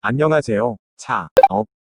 안녕하세요.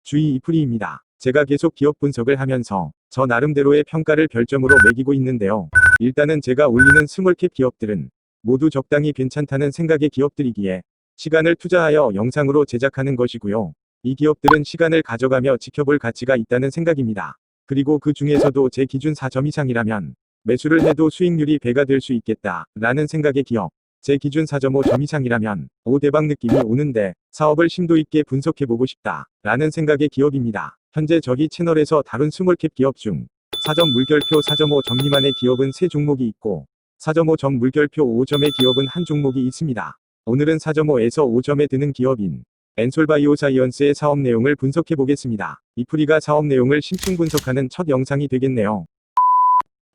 주의 이프리입니다. 제가 계속 기업 분석을 하면서 저 나름대로의 평가를 별점으로 매기고 있는데요. 일단은 제가 올리는 스몰캡 기업들은 모두 적당히 괜찮다는 생각의 기업들이기에 시간을 투자하여 영상으로 제작하는 것이고요. 이 기업들은 시간을 가져가며 지켜볼 가치가 있다는 생각입니다. 그리고 그 중에서도 제 기준 4점 이상이라면 매수를 해도 수익률이 배가 될 수 있겠다 라는 생각의 기업, 제 기준 4.5점 이상이라면 대박 느낌이 오는데 사업을 심도 있게 분석해보고 싶다 라는 생각의 기업입니다. 현재 저희 채널에서 다룬 스몰캡 기업 중 4점 물결표 4.5점 미만의 기업은 3종목이 있고 4.5점 물결표 5점의 기업은 한 종목이 있습니다. 오늘은 4.5에서 5점에 드는 기업인 엔솔바이오사이언스의 사업 내용을 분석해보겠습니다. 이프리가 사업 내용을 심층 분석하는 첫 영상이 되겠네요.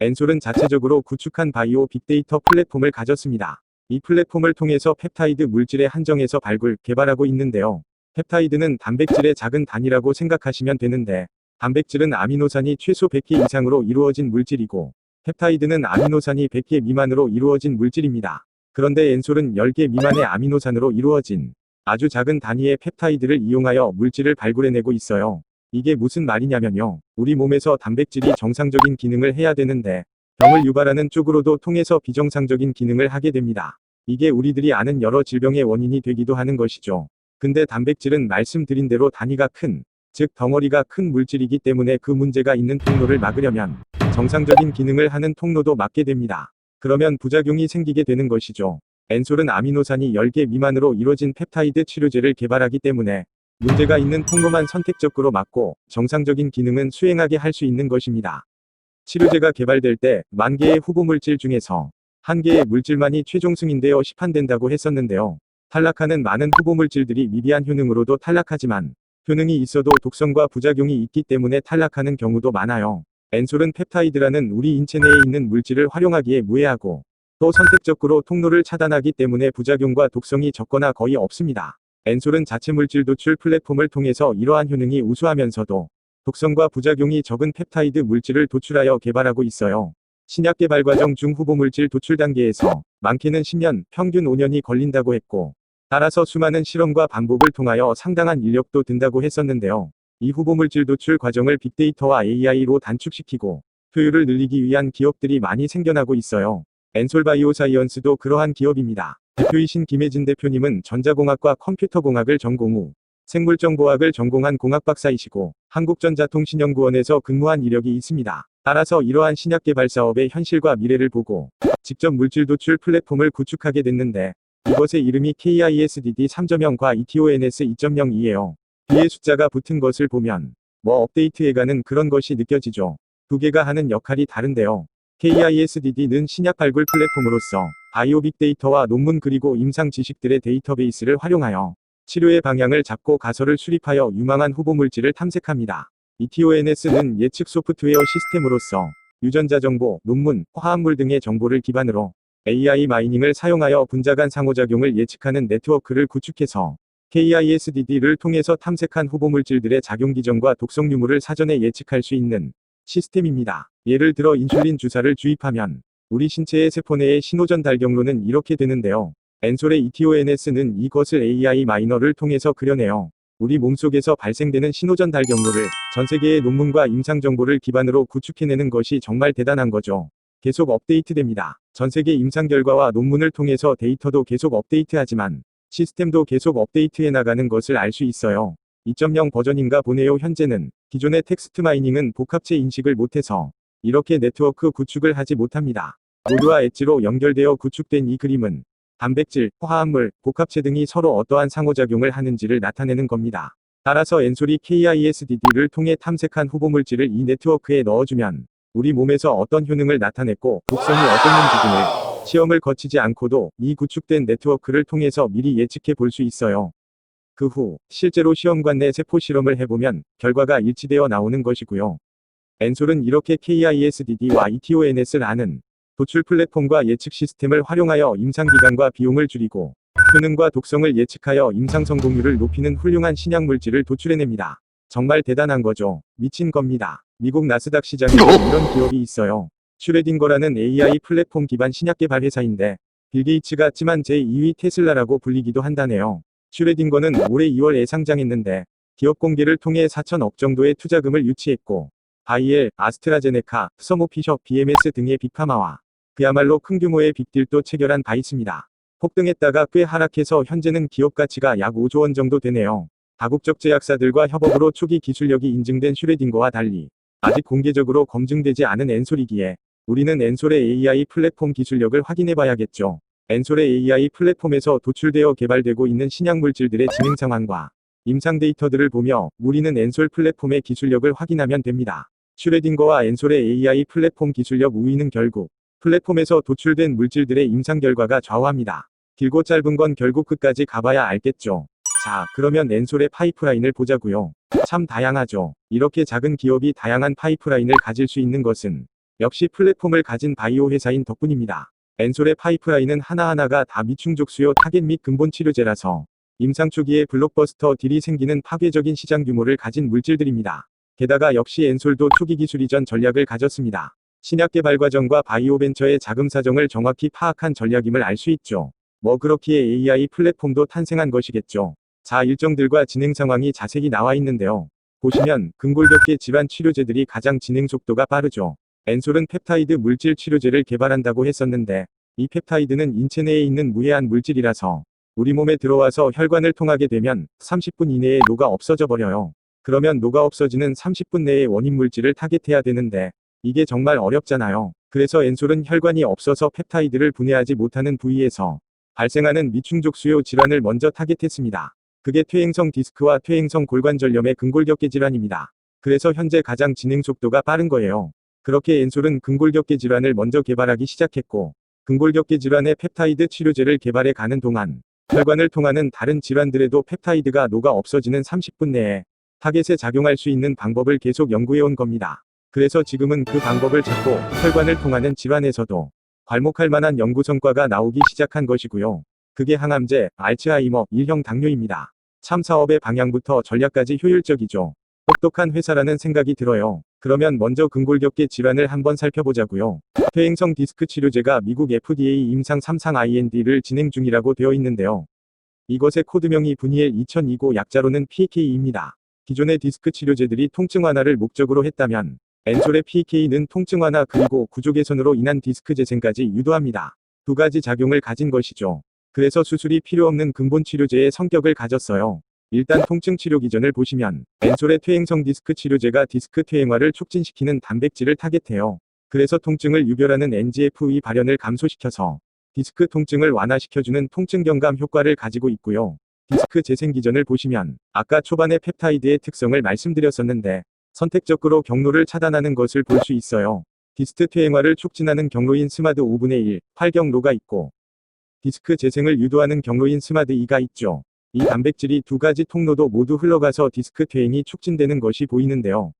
엔솔은 자체적으로 구축한 바이오 빅데이터 플랫폼을 가졌습니다. 이 플랫폼을 통해서 펩타이드 물질의 한정에서 발굴, 개발하고 있는데요. 펩타이드는 단백질의 작은 단위라고 생각하시면 되는데, 단백질은 아미노산이 최소 100개 이상으로 이루어진 물질이고, 펩타이드는 아미노산이 100개 미만으로 이루어진 물질입니다. 그런데 엔솔은 10개 미만의 아미노산으로 이루어진 아주 작은 단위의 펩타이드를 이용하여 물질을 발굴해내고 있어요. 이게 무슨 말이냐면요. 우리 몸에서 단백질이 정상적인 기능을 해야 되는데 병을 유발하는 쪽으로도 통해서 비정상적인 기능을 하게 됩니다. 이게 우리들이 아는 여러 질병의 원인이 되기도 하는 것이죠. 근데 단백질은 말씀드린 대로 단위가 큰, 즉 덩어리가 큰 물질이기 때문에 그 문제가 있는 통로를 막으려면 정상적인 기능을 하는 통로도 막게 됩니다. 그러면 부작용이 생기게 되는 것이죠. 엔솔은 아미노산이 10개 미만으로 이루어진 펩타이드 치료제를 개발하기 때문에 문제가 있는 통로만 선택적으로 막고 정상적인 기능은 수행하게 할 수 있는 것입니다. 치료제가 개발될 때 10,000개의 후보물질 중에서 1개의 물질만이 최종 승인되어 시판된다고 했었는데요. 탈락하는 많은 후보물질들이 미비한 효능으로도 탈락하지만 효능이 있어도 독성과 부작용이 있기 때문에 탈락하는 경우도 많아요. 엔솔은 펩타이드라는 우리 인체 내에 있는 물질을 활용하기에 무해하고 또 선택적으로 통로를 차단하기 때문에 부작용과 독성이 적거나 거의 없습니다. 엔솔은 자체 물질 도출 플랫폼을 통해서 이러한 효능이 우수하면서도 독성과 부작용이 적은 펩타이드 물질을 도출하여 개발하고 있어요. 신약 개발 과정 중 후보물질 도출 단계에서 많게는 10년, 평균 5년이 걸린다고 했고, 따라서 수많은 실험과 반복을 통하여 상당한 인력도 든다고 했었는데요. 이 후보물질 도출 과정을 빅데이터와 AI로 단축시키고 효율을 늘리기 위한 기업들이 많이 생겨나고 있어요. 엔솔바이오사이언스도 그러한 기업입니다. 대표이신 김혜진 대표님은 전자공학과 컴퓨터공학을 전공 후 생물정보학을 전공한 공학박사이시고 한국전자통신연구원에서 근무한 이력이 있습니다. 따라서 이러한 신약 개발 사업의 현실과 미래를 보고 직접 물질 도출 플랫폼을 구축하게 됐는데 이것의 이름이 KISDD 3.0과 ETONS 2.0이에요. 뒤에 숫자가 붙은 것을 보면 업데이트해가는 그런 것이 느껴지죠. 두 개가 하는 역할이 다른데요. KISDD는 신약 발굴 플랫폼으로서 바이오 빅데이터와 논문 그리고 임상 지식들의 데이터베이스를 활용하여 치료의 방향을 잡고 가설을 수립하여 유망한 후보물질을 탐색합니다. ETONS는 예측 소프트웨어 시스템으로서 유전자 정보, 논문, 화합물 등의 정보를 기반으로 AI 마이닝을 사용하여 분자 간 상호작용을 예측하는 네트워크를 구축해서 KISDD를 통해서 탐색한 후보물질들의 작용 기전과 독성 유무를 사전에 예측할 수 있는 시스템입니다. 예를 들어 인슐린 주사를 주입하면 우리 신체의 세포 내의 신호전달 경로는 이렇게 되는데요. 엔솔의 ETONS는 이것을 AI 마이너를 통해서 그려내요. 우리 몸속에서 발생되는 신호전달 경로를 전 세계의 논문과 임상 정보를 기반으로 구축해내는 것이 정말 대단한 거죠. 계속 업데이트됩니다. 전 세계 임상 결과와 논문을 통해서 데이터도 계속 업데이트하지만 시스템도 계속 업데이트해 나가는 것을 알 수 있어요. 2.0 버전인가 보네요. 현재는 기존의 텍스트 마이닝은 복합체 인식을 못해서 이렇게 네트워크 구축을 하지 못합니다. 노드와 엣지로 연결되어 구축된 이 그림은 단백질, 화합물, 복합체 등이 서로 어떠한 상호작용을 하는지를 나타내는 겁니다. 따라서 엔솔이 KISDD를 통해 탐색한 후보물질을 이 네트워크에 넣어주면 우리 몸에서 어떤 효능을 나타냈고 독성이 어땠는지 등을 시험을 거치지 않고도 이 구축된 네트워크를 통해서 미리 예측해 볼 수 있어요. 그 후 실제로 시험관 내 세포 실험을 해보면 결과가 일치되어 나오는 것이고요. 엔솔은 이렇게 KISDD와 ETONS라는 도출 플랫폼과 예측 시스템을 활용하여 임상기간과 비용을 줄이고 효능과 독성을 예측하여 임상 성공률을 높이는 훌륭한 신약 물질을 도출해냅니다. 정말 대단한 거죠. 미친 겁니다. 미국 나스닥 시장에도 이런 기업이 있어요. 슈레딩거라는 AI 플랫폼 기반 신약 개발 회사인데 빌 게이츠가 찜한 제2위 테슬라라고 불리기도 한다네요. 슈레딩거는 올해 2월에 상장했는데 기업 공개를 통해 4천억 정도의 투자금을 유치했고 바이엘, 아스트라제네카, 서모피셔, BMS 등의 빅파마와 그야말로 큰 규모의 빅딜도 체결한 바 있습니다. 폭등했다가 꽤 하락해서 현재는 기업 가치가 약 5조 원 정도 되네요. 다국적 제약사들과 협업으로 초기 기술력이 인증된 슈레딩거와 달리 아직 공개적으로 검증되지 않은 엔솔이기에 우리는 엔솔의 AI 플랫폼 기술력을 확인해봐야겠죠. 엔솔의 AI 플랫폼에서 도출되어 개발되고 있는 신약 물질들의 진행 상황과 임상 데이터들을 보며 우리는 엔솔 플랫폼의 기술력을 확인하면 됩니다. 슈레딩거와 엔솔의 AI 플랫폼 기술력 우위는 결국 플랫폼에서 도출된 물질들의 임상 결과가 좌우합니다. 길고 짧은 건 결국 끝까지 가봐야 알겠죠. 자, 그러면 엔솔의 파이프라인을 보자고요. 참 다양하죠. 이렇게 작은 기업이 다양한 파이프라인을 가질 수 있는 것은 역시 플랫폼을 가진 바이오 회사인 덕분입니다. 엔솔의 파이프라인은 하나하나가 다 미충족 수요 타겟 및 근본 치료제라서 임상 초기에 블록버스터 딜이 생기는 파괴적인 시장 규모를 가진 물질들입니다. 게다가 역시 엔솔도 초기 기술 이전 전략을 가졌습니다. 신약 개발 과정과 바이오 벤처의 자금 사정을 정확히 파악한 전략임을 알 수 있죠. 뭐 그렇기에 AI 플랫폼도 탄생한 것이겠죠. 자, 일정들과 진행 상황이 자세히 나와 있는데요. 보시면 근골격계 질환 치료제들이 가장 진행 속도가 빠르죠. 엔솔은 펩타이드 물질 치료제를 개발한다고 했었는데 이 펩타이드는 인체 내에 있는 무해한 물질이라서 우리 몸에 들어와서 혈관을 통하게 되면 30분 이내에 녹아 없어져 버려요. 그러면 녹아 없어지는 30분 내에 원인 물질을 타겟해야 되는데 이게 정말 어렵잖아요. 그래서 엔솔은 혈관이 없어서 펩타이드를 분해하지 못하는 부위에서 발생하는 미충족 수요 질환을 먼저 타겟했습니다. 그게 퇴행성 디스크와 퇴행성 골관절염의 근골격계 질환입니다. 그래서 현재 가장 진행 속도가 빠른 거예요. 그렇게 엔솔은 근골격계 질환을 먼저 개발하기 시작했고 근골격계 질환의 펩타이드 치료제를 개발해 가는 동안 혈관을 통하는 다른 질환들에도 펩타이드가 녹아 없어지는 30분 내에 타겟에 작용할 수 있는 방법을 계속 연구해 온 겁니다. 그래서 지금은 그 방법을 찾고 혈관을 통하는 질환에서도 괄목할 만한 연구 성과가 나오기 시작한 것이고요. 그게 항암제, 알츠하이머, 1형 당뇨입니다. 참 사업의 방향부터 전략까지 효율적이죠. 똑똑한 회사라는 생각이 들어요. 그러면 먼저 근골격계 질환을 한번 살펴보자고요. 퇴행성 디스크 치료제가 미국 FDA 임상 3상 IND를 진행 중이라고 되어 있는데요. 이것의 코드명이 분이엘 2020 약자로는 PK입니다. 기존의 디스크 치료제들이 통증 완화를 목적으로 했다면 엔솔의 PK는 통증 완화 그리고 구조 개선으로 인한 디스크 재생까지 유도합니다. 두 가지 작용을 가진 것이죠. 그래서 수술이 필요 없는 근본 치료제의 성격을 가졌어요. 일단 통증 치료 기전을 보시면 엔솔의 퇴행성 디스크 치료제가 디스크 퇴행화를 촉진시키는 단백질을 타겟해요. 그래서 통증을 유별하는 NGF-의 발현을 감소시켜서 디스크 통증을 완화시켜주는 통증 경감 효과를 가지고 있고요. 디스크 재생 기전을 보시면 아까 초반에 펩타이드의 특성을 말씀드렸었는데 선택적으로 경로를 차단하는 것을 볼 수 있어요. 디스크 퇴행화를 촉진하는 경로인 스마드 5분의 1, 8경로가 있고 디스크 재생을 유도하는 경로인 스마드 2가 있죠. 이 단백질이 두 가지 통로도 모두 흘러가서 디스크 퇴행이 촉진되는 것이 보이는데요.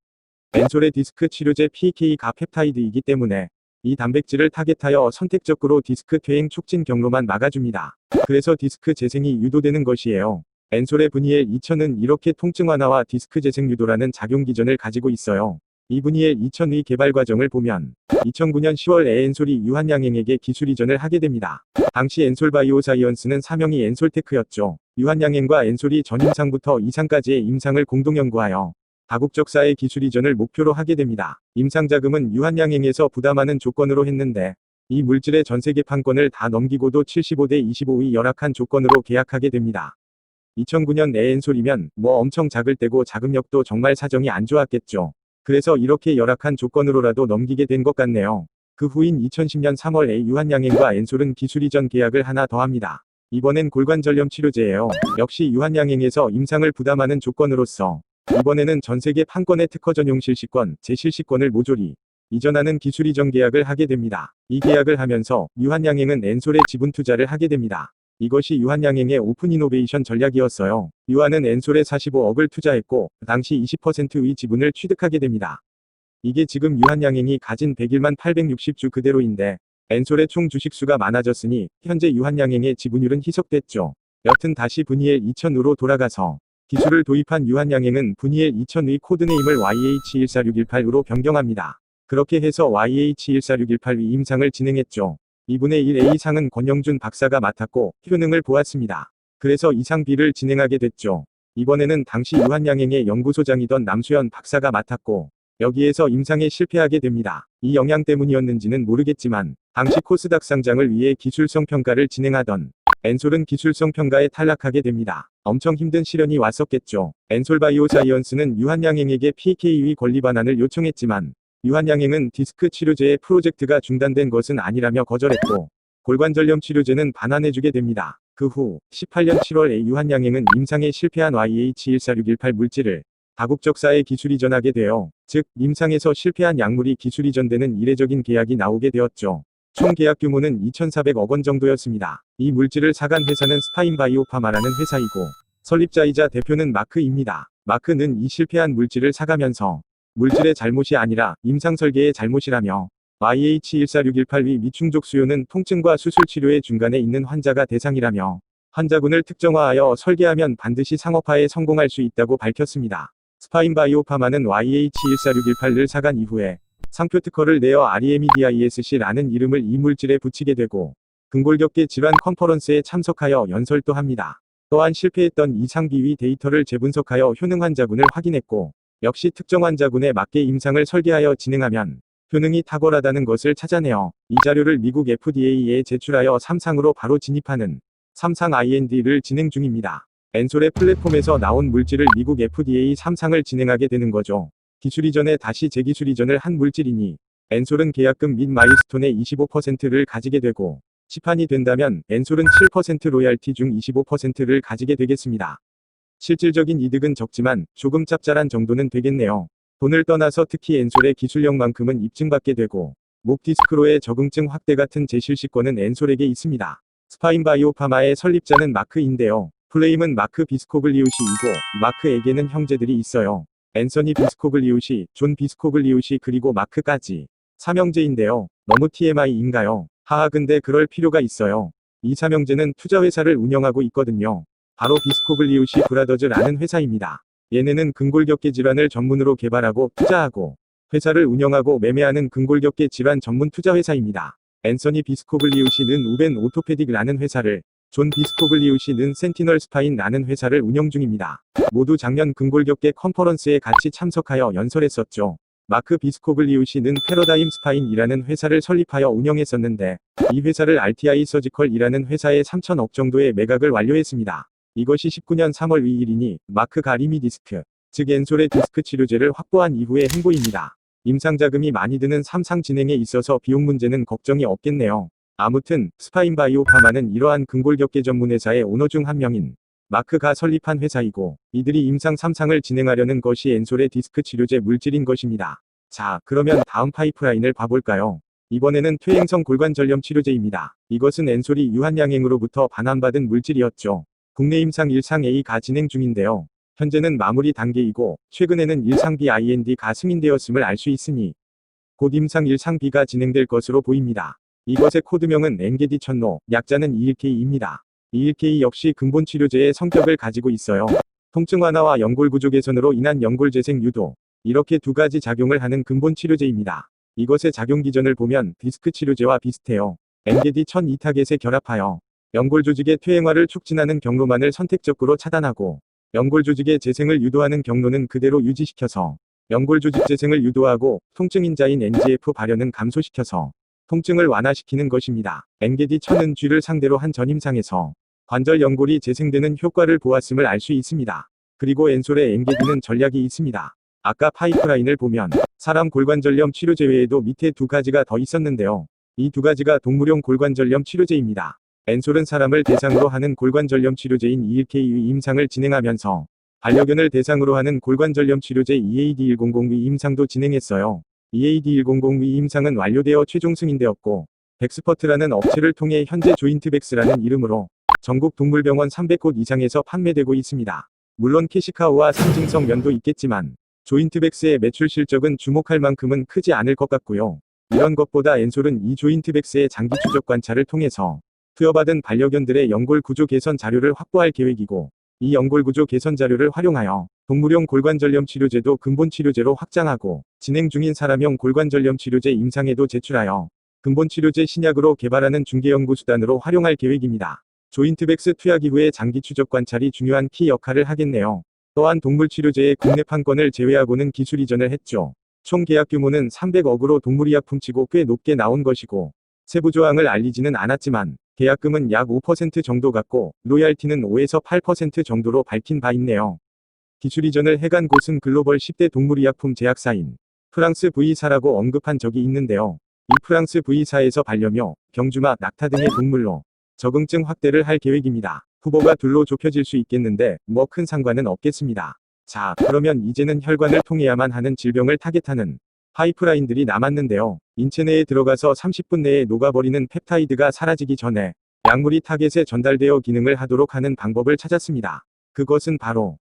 엔솔의 디스크 치료제 PK가 펩타이드이기 때문에 이 단백질을 타겟하여 선택적으로 디스크 퇴행 촉진 경로만 막아줍니다. 그래서 디스크 재생이 유도되는 것이에요. 엔솔의 분이엘 2000은 이렇게 통증 완화와 디스크 재생 유도라는 작용 기전을 가지고 있어요. 이 분이엘 2000의 개발 과정을 보면 2009년 10월에 엔솔이 유한양행에게 기술 이전을 하게 됩니다. 당시 엔솔 바이오사이언스는 사명이 엔솔테크였죠. 유한양행과 엔솔이 전임상부터 2상까지의 임상을 공동 연구하여 다국적사의 기술 이전을 목표로 하게 됩니다. 임상 자금은 유한양행에서 부담하는 조건으로 했는데 이 물질의 전세계 판권을 다 넘기고도 75대 25의 열악한 조건으로 계약하게 됩니다. 2009년 엔솔이면 뭐 엄청 작을 때고 자금력도 정말 사정이 안 좋았겠죠. 그래서 이렇게 열악한 조건으로라도 넘기게 된 것 같네요. 그 후인 2010년 3월에 유한양행과 엔솔은 기술 이전 계약을 하나 더 합니다. 이번엔 골관절염 치료제예요. 역시 유한양행에서 임상을 부담하는 조건으로서 이번에는 전세계 판권의 특허 전용 실시권, 재실시권을 모조리 이전하는 기술 이전 계약을 하게 됩니다. 이 계약을 하면서 유한양행은 엔솔에 지분 투자를 하게 됩니다. 이것이 유한양행의 오픈 이노베이션 전략이었어요. 유한은 엔솔에 45억을 투자했고 당시 20%의 지분을 취득하게 됩니다. 이게 지금 유한양행이 가진 101만 860주 그대로인데 엔솔의 총 주식수가 많아졌으니 현재 유한양행의 지분율은 희석됐죠. 여튼 다시 분이엘 2000으로 돌아가서 기술을 도입한 유한양행은 분이엘 2000의 코드네임을 YH146118으로 변경합니다. 그렇게 해서 YH146182 임상을 진행했죠. 2분의 1A 상은 권영준 박사가 맡았고 효능을 보았습니다. 그래서 2상 B를 진행하게 됐죠. 이번에는 당시 유한양행의 연구소장이던 남수현 박사가 맡았고 여기에서 임상에 실패하게 됩니다. 이 영향 때문이었는지는 모르겠지만 당시 코스닥 상장을 위해 기술성 평가를 진행하던 엔솔은 기술성 평가에 탈락하게 됩니다. 엄청 힘든 시련이 왔었겠죠. 엔솔바이오사이언스는 유한양행에게 PK의 권리 반환을 요청했지만 유한양행은 디스크 치료제의 프로젝트가 중단된 것은 아니라며 거절했고 골관절염 치료제는 반환해주게 됩니다. 그 후 18년 7월에 유한양행은 임상에 실패한 YH146118 물질을 다국적사에 기술 이전하게 되어 즉 임상에서 실패한 약물이 기술 이전되는 이례적인 계약이 나오게 되었죠. 총 계약 규모는 2,400억 원 정도였습니다. 이 물질을 사간 회사는 스파인바이오파마라는 회사이고 설립자이자 대표는 마크입니다. 마크는 이 실패한 물질을 사가면서 물질의 잘못이 아니라 임상 설계의 잘못이라며 YH146182 미충족 수요는 통증과 수술 치료의 중간에 있는 환자가 대상이라며 환자군을 특정화하여 설계하면 반드시 상업화에 성공할 수 있다고 밝혔습니다. 스파인바이오파마는 YH146118을 사간 이후에 상표 특허를 내어 REMEDISC라는 이름을 이 물질에 붙이게 되고 근골격계 질환 컨퍼런스에 참석하여 연설도 합니다. 또한 실패했던 이상 비위 데이터를 재분석하여 효능 환자군을 확인했고 역시 특정 환자군에 맞게 임상을 설계하여 진행하면 효능이 탁월하다는 것을 찾아내어 이 자료를 미국 FDA에 제출하여 3상으로 바로 진입하는 3상 IND를 진행 중입니다. 엔솔의 플랫폼에서 나온 물질을 미국 FDA 3상을 진행하게 되는 거죠. 기술 이전에 다시 재기술 이전을 한 물질이니 엔솔은 계약금 및 마일스톤의 25%를 가지게 되고 시판이 된다면 엔솔은 7% 로얄티 중 25%를 가지게 되겠습니다. 실질적인 이득은 적지만 조금 짭짤한 정도는 되겠네요. 돈을 떠나서 특히 엔솔의 기술력만큼은 입증받게 되고 목 디스크로의 적응증 확대 같은 제실시권은 엔솔에게 있습니다. 스파인바이오파마의 설립자는 마크인데요. 플레임은 마크 비스코글리우시이고 마크에게는 형제들이 있어요. 앤서니 비스코글리우시, 존 비스코글리우시 그리고 마크까지. 삼형제인데요. 너무 TMI인가요? 하하 근데 그럴 필요가 있어요. 이 삼형제는 투자회사를 운영하고 있거든요. 바로 비스코글리우시 브라더즈라는 회사입니다. 얘네는 근골격계 질환을 전문으로 개발하고 투자하고 회사를 운영하고 매매하는 근골격계 질환 전문 투자회사입니다. 앤서니 비스코글리우시는 우벤 오토페딕라는 회사를 존 비스코글리우시는 센티널 스파인라는 회사를 운영 중입니다. 모두 작년 근골격계 컨퍼런스에 같이 참석하여 연설했었죠. 마크 비스코글리우시는 패러다임 스파인이라는 회사를 설립하여 운영했었는데 이 회사를 RTI 서지컬이라는 회사에 3천억 정도의 매각을 완료했습니다. 이것이 19년 3월 2일이니 마크가 리미디스크, 즉 엔솔의 디스크 치료제를 확보한 이후의 행보입니다. 임상 자금이 많이 드는 3상 진행에 있어서 비용 문제는 걱정이 없겠네요. 아무튼 스파인바이오파마는 이러한 근골격계 전문회사의 오너 중 한 명인 마크가 설립한 회사이고 이들이 임상 3상을 진행하려는 것이 엔솔의 디스크 치료제 물질인 것입니다. 자, 그러면 다음 파이프라인을 봐볼까요? 이번에는 퇴행성 골관절염 치료제입니다. 이것은 엔솔이 유한양행으로부터 반환받은 물질이었죠. 국내 임상 1상 A가 진행 중인데요. 현재는 마무리 단계이고 최근에는 1상 B IND가 승인되었음을 알 수 있으니 곧 임상 1상 B가 진행될 것으로 보입니다. 이것의 코드명은 엔게디1000로, 약자는 21K입니다. 21K 역시 근본 치료제의 성격을 가지고 있어요. 통증 완화와 연골 구조 개선으로 인한 연골 재생 유도, 이렇게 두 가지 작용을 하는 근본 치료제입니다. 이것의 작용 기전을 보면 디스크 치료제와 비슷해요. 엔게디1000 이타겟에 결합하여 연골 조직의 퇴행화를 촉진하는 경로만을 선택적으로 차단하고 연골 조직의 재생을 유도하는 경로는 그대로 유지시켜서 연골 조직 재생을 유도하고 통증 인자인 NGF 발현은 감소시켜서 통증을 완화시키는 것입니다. 엔게디1000은 쥐를 상대로 한 전임상에서 관절 연골이 재생되는 효과를 보았음을 알 수 있습니다. 그리고 엔솔의 엔게디는 전략이 있습니다. 아까 파이프라인을 보면 사람 골관절염 치료제 외에도 밑에 두 가지가 더 있었는데요. 이 두 가지가 동물용 골관절염 치료제입니다. 엔솔은 사람을 대상으로 하는 골관절염 치료제인 ELK의 임상을 진행하면서 반려견을 대상으로 하는 골관절염 치료제 EAD100의 임상도 진행했어요. EAD100의 임상은 완료되어 최종 승인되었고 벡스퍼트라는 업체를 통해 현재 조인트벡스라는 이름으로 전국 동물병원 300곳 이상에서 판매되고 있습니다. 물론 캐시카우와 상징성 면도 있겠지만 조인트벡스의 매출 실적은 주목할 만큼은 크지 않을 것 같고요. 이런 것보다 엔솔은 이 조인트벡스의 장기 추적 관찰을 통해서 투여받은 반려견들의 연골 구조 개선 자료를 확보할 계획이고 이 연골구조 개선 자료를 활용하여 동물용 골관절염 치료제도 근본 치료제로 확장하고 진행 중인 사람용 골관절염 치료제 임상에도 제출하여 근본 치료제 신약으로 개발하는 중개연구수단으로 활용할 계획입니다. 조인트백스 투약 이후의 장기 추적 관찰이 중요한 키 역할을 하겠네요. 또한 동물 치료제의 국내 판권을 제외하고는 기술 이전을 했죠. 총 계약 규모는 300억으로 동물의약품치고 꽤 높게 나온 것이고 세부 조항을 알리지는 않았지만 계약금은 약 5% 정도 같고 로얄티는 5에서 8% 정도로 밝힌 바 있네요. 기술 이전을 해간 곳은 글로벌 10대 동물의약품 제약사인 프랑스 V사라고 언급한 적이 있는데요. 이 프랑스 V사에서 반려묘, 경주마, 낙타 등의 동물로 적응증 확대를 할 계획입니다. 후보가 둘로 좁혀질 수 있겠는데 뭐 큰 상관은 없겠습니다. 자, 그러면 이제는 혈관을 통해야만 하는 질병을 타겟하는 파이프라인들이 남았는데요. 인체 내에 들어가서 30분 내에 녹아버리는 펩타이드가 사라지기 전에 약물이 타겟에 전달되어 기능을 하도록 하는 방법을 찾았습니다. 그것은 바로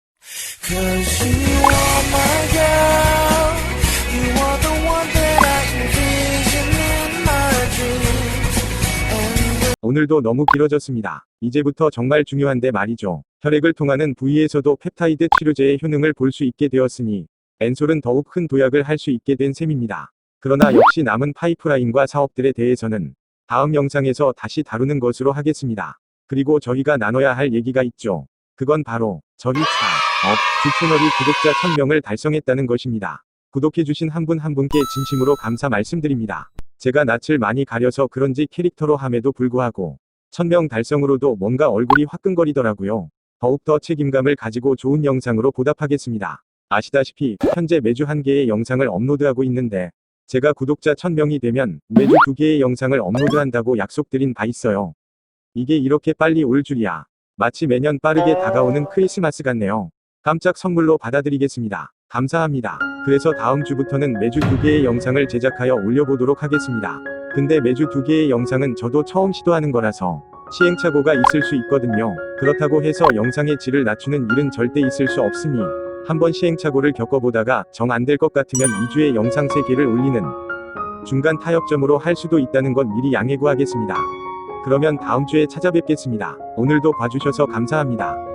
오늘도 너무 길어졌습니다. 이제부터 정말 중요한데 말이죠. 혈액을 통하는 부위에서도 펩타이드 치료제의 효능을 볼 수 있게 되었으니 엔솔은 더욱 큰 도약을 할 수 있게 된 셈입니다. 그러나 역시 남은 파이프라인과 사업들에 대해서는 다음 영상에서 다시 다루는 것으로 하겠습니다. 그리고 저희가 나눠야 할 얘기가 있죠. 그건 바로 저희 주 채널이 구독자 1000명을 달성했다는 것입니다. 구독해주신 한 분 한 분께 진심으로 감사 말씀드립니다. 제가 낯을 많이 가려서 그런지 캐릭터로 함에도 불구하고 1000명 달성으로도 뭔가 얼굴이 화끈거리더라고요. 더욱더 책임감을 가지고 좋은 영상으로 보답하겠습니다. 아시다시피 현재 매주 1개의 영상을 업로드하고 있는데 제가 구독자 1000명이 되면 매주 2개의 영상을 업로드한다고 약속드린 바 있어요. 이게 이렇게 빨리 올 줄이야. 마치 매년 빠르게 다가오는 크리스마스 같네요. 깜짝 선물로 받아드리겠습니다. 감사합니다. 그래서 다음 주부터는 매주 2개의 영상을 제작하여 올려보도록 하겠습니다. 근데 매주 2개의 영상은 저도 처음 시도하는 거라서 시행착오가 있을 수 있거든요. 그렇다고 해서 영상의 질을 낮추는 일은 절대 있을 수 없으니 한번 시행착오를 겪어보다가 정 안 될 것 같으면 2주에 영상 3개를 올리는 중간 타협점으로 할 수도 있다는 건 미리 양해 구하겠습니다. 그러면 다음 주에 찾아뵙겠습니다. 오늘도 봐주셔서 감사합니다.